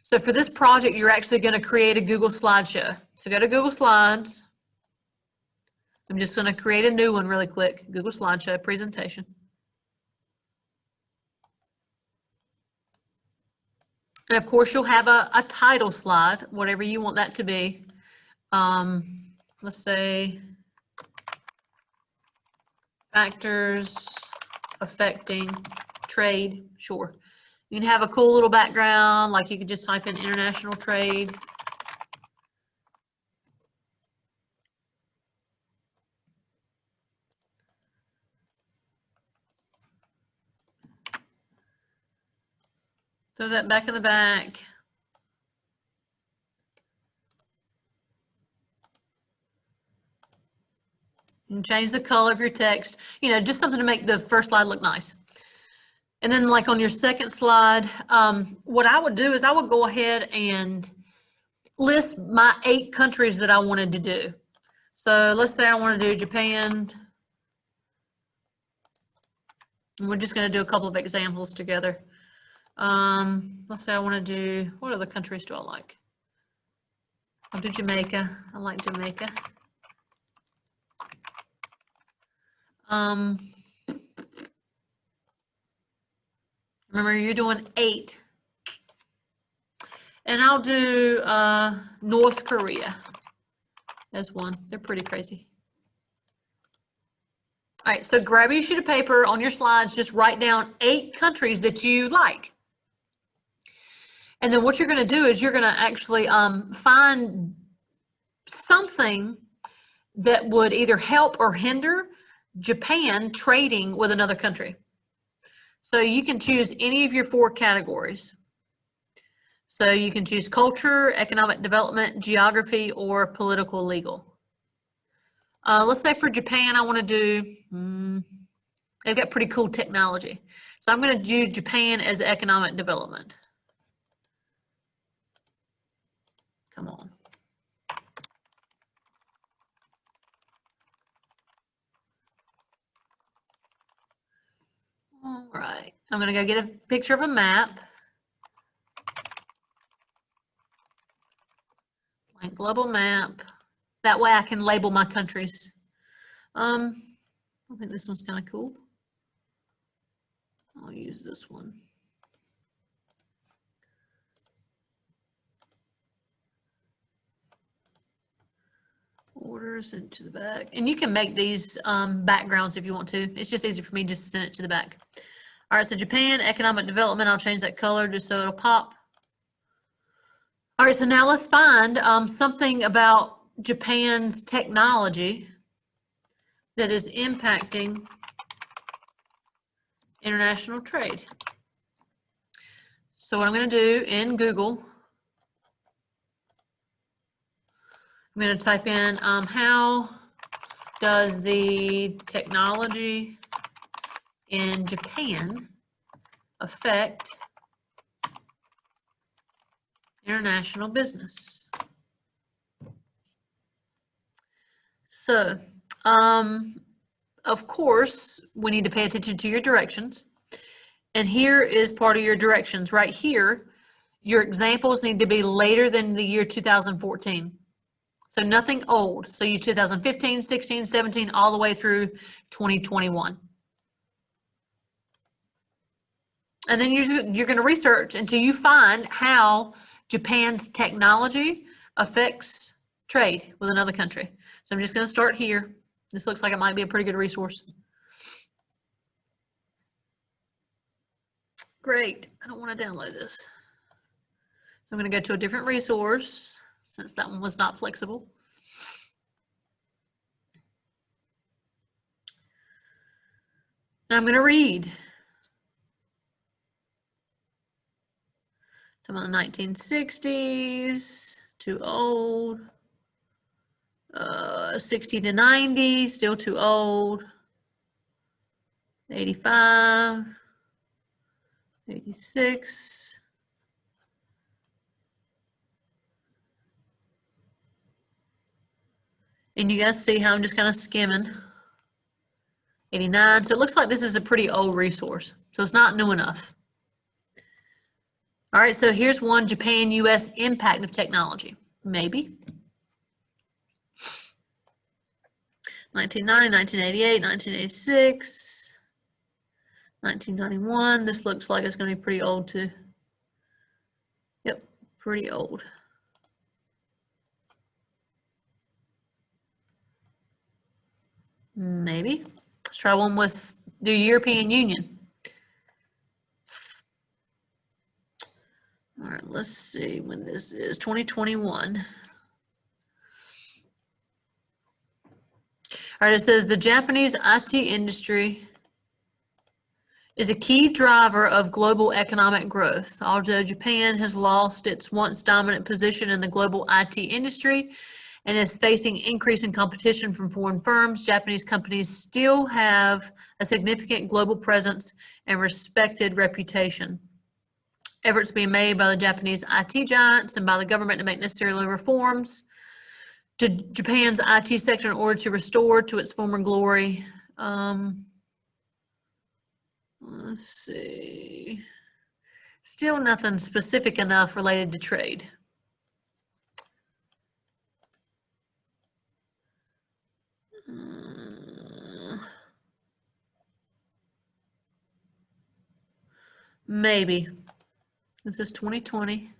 So for this project, you're actually going to create a Google slideshow. So go to Google Slides. I'm just going to create a new one really quick. Google slideshow presentation. And of course, you'll have a title slide, whatever you want that to be. Let's say factors affecting trade. Sure. You can have a cool little background, like you could just type in international trade. Throw that back in the back. You can change the color of your text, you know, just something to make the first slide look nice. And then like on your second slide, what I would do is I would go ahead and list my 8 countries that I wanted to do. So let's say I want to do Japan. And we're just going to do a couple of examples together. Let's say I want to do, what other countries do I like? I'll do Jamaica. I like Jamaica. Remember, you're doing 8. And I'll do North Korea as one. They're pretty crazy. All right, so grab your sheet of paper on your slides, just write down 8 countries that you like. And then what you're going to do is you're going to actually find something that would either help or hinder Japan trading with another country. So you can choose any of your 4 categories. So you can choose culture, economic development, geography, or political legal. Let's say for Japan, I want to do, they've got pretty cool technology. So I'm going to do Japan as economic development. Come on. All right, I'm going to go get a picture of a map. Blank global map. That way I can label my countries. I think this one's kind of cool. I'll use this one. Orders into the back. And you can make these backgrounds if you want to. It's just easy for me just to send it to the back. All right, so Japan, economic development. I'll change that color just so it'll pop. All right, so now let's find something about Japan's technology that is impacting international trade. So what I'm going to do in Google, I'm going to type in how does the technology in Japan affect international business? So, of course, we need to pay attention to your directions. And here is part of your directions. Right here, your examples need to be later than the year 2014. So nothing old. So you 2015, 16, 17, all the way through 2021. And then you're going to research until you find how Japan's technology affects trade with another country. So I'm just going to start here. This looks like it might be a pretty good resource. Great. I don't want to download this. So I'm going to go to a different resource since that one was not flexible. And I'm going to read. Talking about the 1960s, too old. 60 to 90, still too old. 85, 86. And you guys see how I'm just kind of skimming. 89, so it looks like this is a pretty old resource. So it's not new enough. All right, so here's one, Japan-US impact of technology. Maybe. 1990, 1988, 1986, 1991. This looks like it's going to be pretty old too. Yep, pretty old. Maybe. Let's try one with the European Union. All right, let's see when this is, 2021. All right, it says the Japanese IT industry is a key driver of global economic growth. Although Japan has lost its once dominant position in the global IT industry and is facing increasing competition from foreign firms, Japanese companies still have a significant global presence and respected reputation. Efforts being made by the Japanese IT giants and by the government to make necessary reforms to Japan's IT sector in order to restore to its former glory. Let's see. Still nothing specific enough related to trade. Maybe. This is 2020.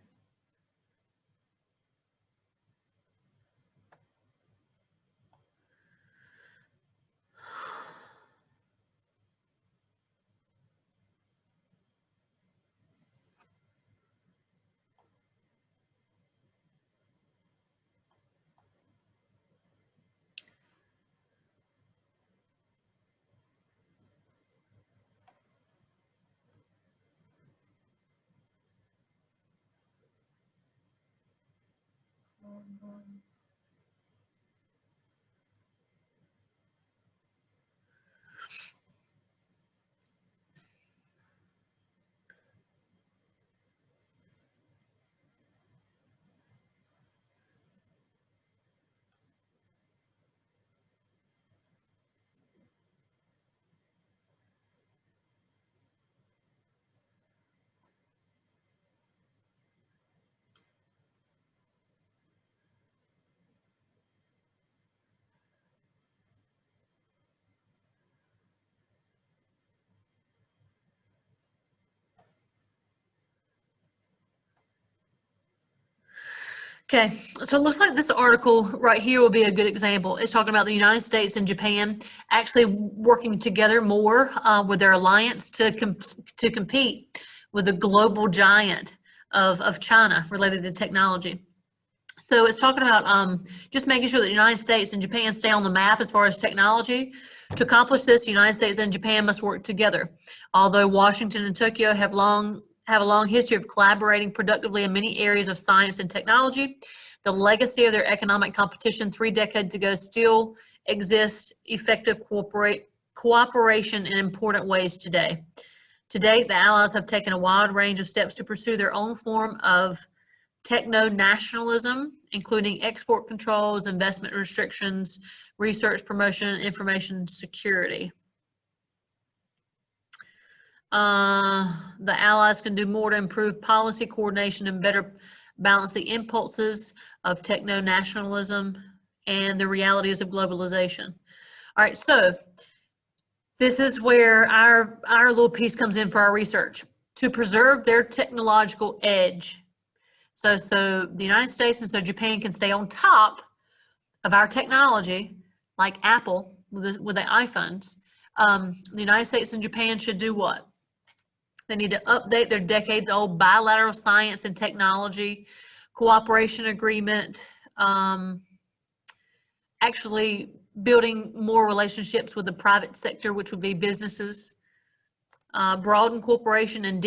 Okay, so it looks like this article right here will be a good example. It's talking about the United States and Japan actually working together more with their alliance to compete with the global giant of China related to technology. So it's talking about just making sure that the United States and Japan stay on the map as far as technology. To accomplish this, the United States and Japan must work together. Although Washington and Tokyo have a long history of collaborating productively in many areas of science and technology, the legacy of their economic competition 3 decades ago still exists effective cooperation in important ways today. To date, the Allies have taken a wide range of steps to pursue their own form of techno-nationalism, including export controls, investment restrictions, research promotion, and information security. The Allies can do more to improve policy coordination and better balance the impulses of techno-nationalism and the realities of globalization. All right, so this is where our little piece comes in for our research. To preserve their technological edge. So the United States and so Japan can stay on top of our technology, like Apple with the iPhones. The United States and Japan should do what? They need to update their decades-old bilateral science and technology cooperation agreement, actually building more relationships with the private sector, which would be businesses, broaden cooperation and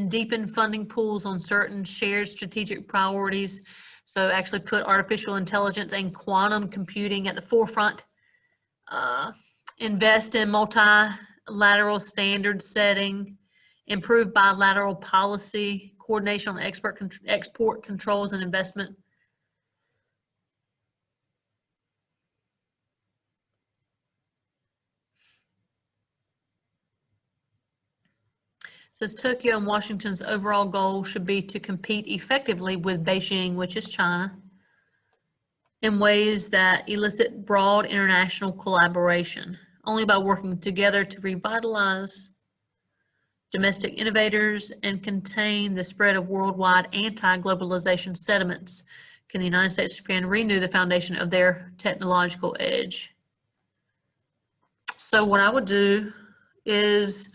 deepen funding pools on certain shared strategic priorities. So actually put artificial intelligence and quantum computing at the forefront. Invest in multilateral standard setting, improve bilateral policy, coordination on export controls and investment. says Tokyo and Washington's overall goal should be to compete effectively with Beijing, which is China, in ways that elicit broad international collaboration, only by working together to revitalize domestic innovators and contain the spread of worldwide anti-globalization sentiments can the United States and Japan renew the foundation of their technological edge. So what I would do is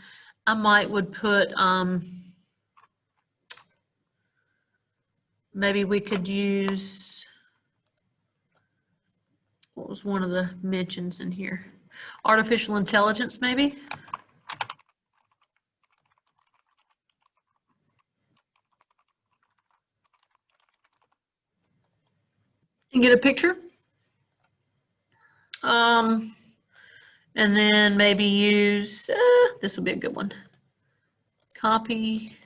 I would put, maybe we could use, what was one of the mentions in here? Artificial intelligence, maybe? And get a picture. And then maybe use, this would be a good one. Copy.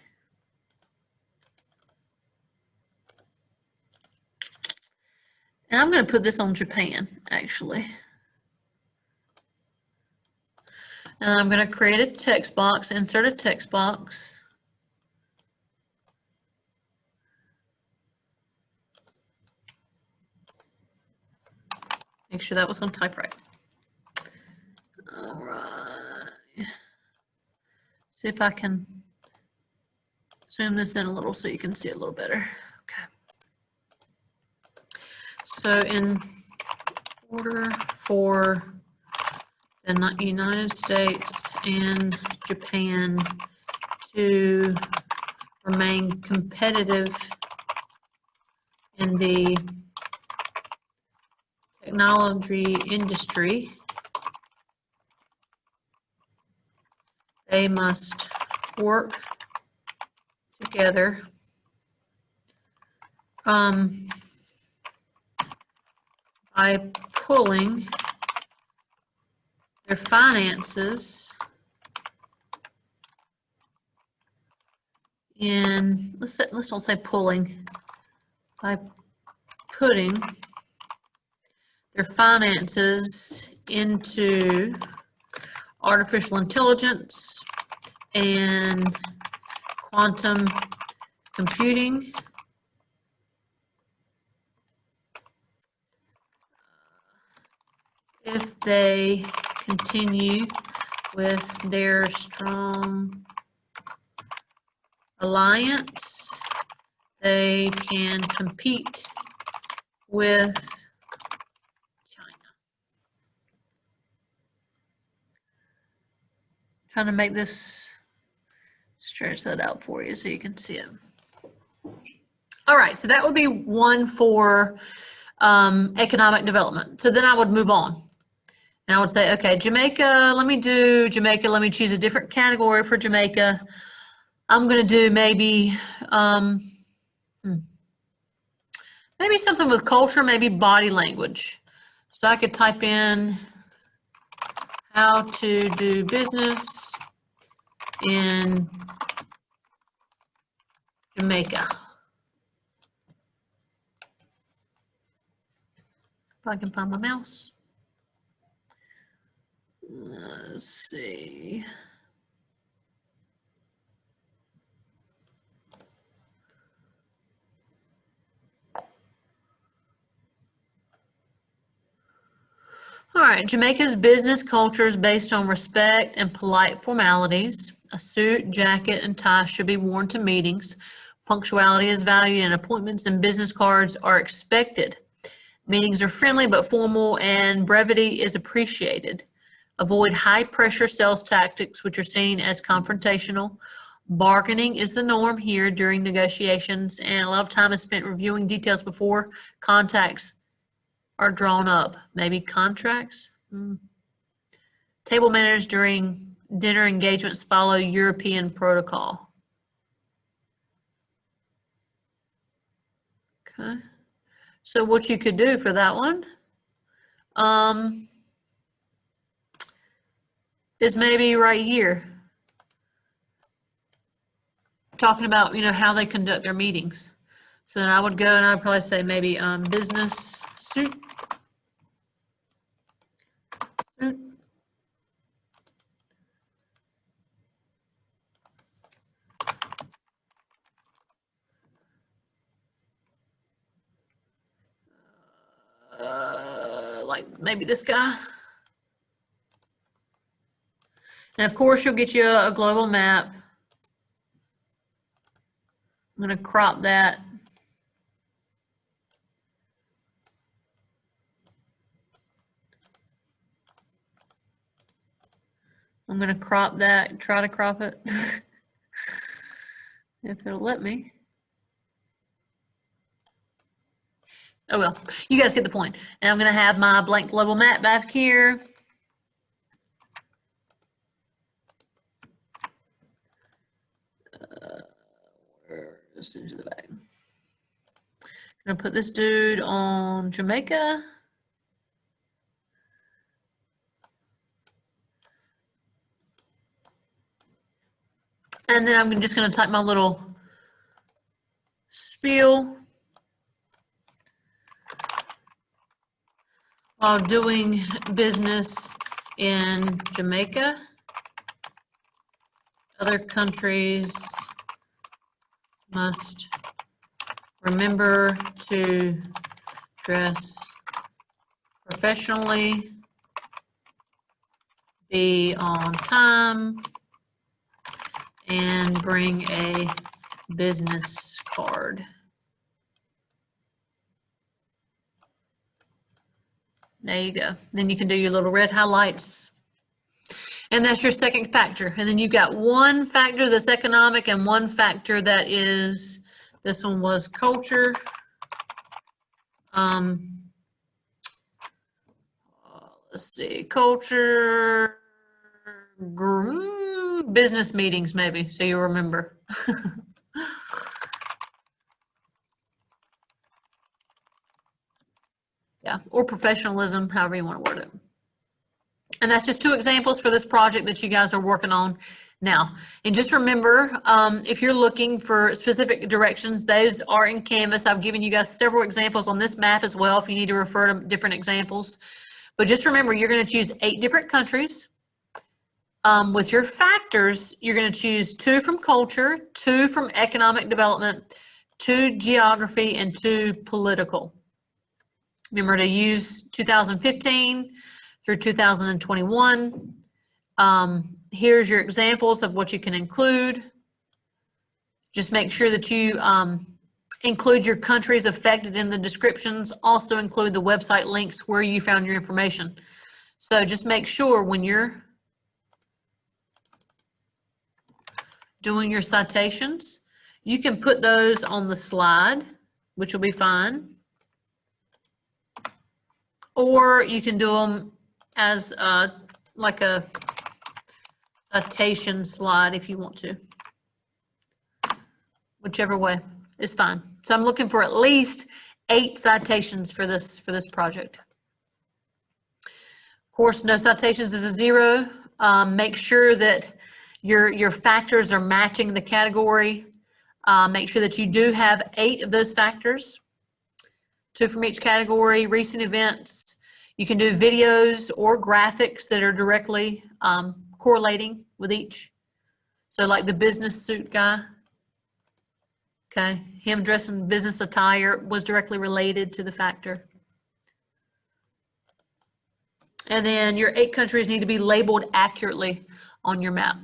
And I'm going to put this on Japan, actually. And I'm going to create a text box, insert a text box. Make sure that was going to type right. All right. See if I can zoom this in a little so you can see it a little better. Okay. So in order for the United States and Japan to remain competitive in the technology industry, they must work together by pulling their finances in, let's don't say pulling, by putting their finances into artificial intelligence and quantum computing, if they continue with their strong alliance, they can compete with China. Trying to make this, stretch that out for you so you can see it. All right, so that would be one for economic development. So then I would move on. And I would say, okay, Jamaica, let me do Jamaica. Let me choose a different category for Jamaica. I'm going to do maybe, maybe something with culture, maybe body language. So I could type in how to do business in Jamaica. If I can find my mouse. Let's see. All right, Jamaica's business culture is based on respect and polite formalities. A suit, jacket, and tie should be worn to meetings. Punctuality is valued, and appointments and business cards are expected. Meetings are friendly but formal, and brevity is appreciated. Avoid high-pressure sales tactics, which are seen as confrontational. Bargaining is the norm here during negotiations, and a lot of time is spent reviewing details before contacts are drawn up. Maybe contracts? Table manners during dinner engagements follow European protocol. Okay. So what you could do for that one is maybe right here, talking about, how they conduct their meetings. So then I would go and I'd probably say maybe business suit. like maybe this guy. And of course, you'll get you a global map. I'm going to crop that. I'm going to crop that, try to crop it. If it'll let me. Oh well, you guys get the point. And I'm going to have my blank global map back here. Just into the back. I'm going to put this dude on Jamaica. And then I'm just going to type my little spiel. While doing business in Jamaica, other countries must remember to dress professionally, be on time, and bring a business card. There you go. Then you can do your little red highlights. And that's your second factor. And then you've got one factor that's economic and one factor that is, this one was culture. Let's see, culture, business meetings maybe, so you'll remember. Yeah, or professionalism, however you want to word it. And that's just two examples for this project that you guys are working on now. And just remember, if you're looking for specific directions, those are in Canvas. I've given you guys several examples on this map as well if you need to refer to different examples. But just remember, you're going to choose 8 different countries. With your factors, you're going to choose 2 from culture, 2 from economic development, 2 geography, and 2 political. Remember to use 2015 through 2021. Here's your examples of what you can include. Just make sure that you include your countries affected in the descriptions. Also include the website links where you found your information. So just make sure when you're doing your citations, you can put those on the slide, which will be fine. Or you can do them as like a citation slide if you want to. Whichever way is fine. So I'm looking for at least 8 citations for this project. Of course, no citations is a 0. Make sure that your factors are matching the category. Make sure that you do have 8 of those factors. 2 from each category. Recent events. You can do videos or graphics that are directly correlating with each. So like the business suit guy. Okay, him dressing business attire was directly related to the factor. And then your 8 countries need to be labeled accurately on your map.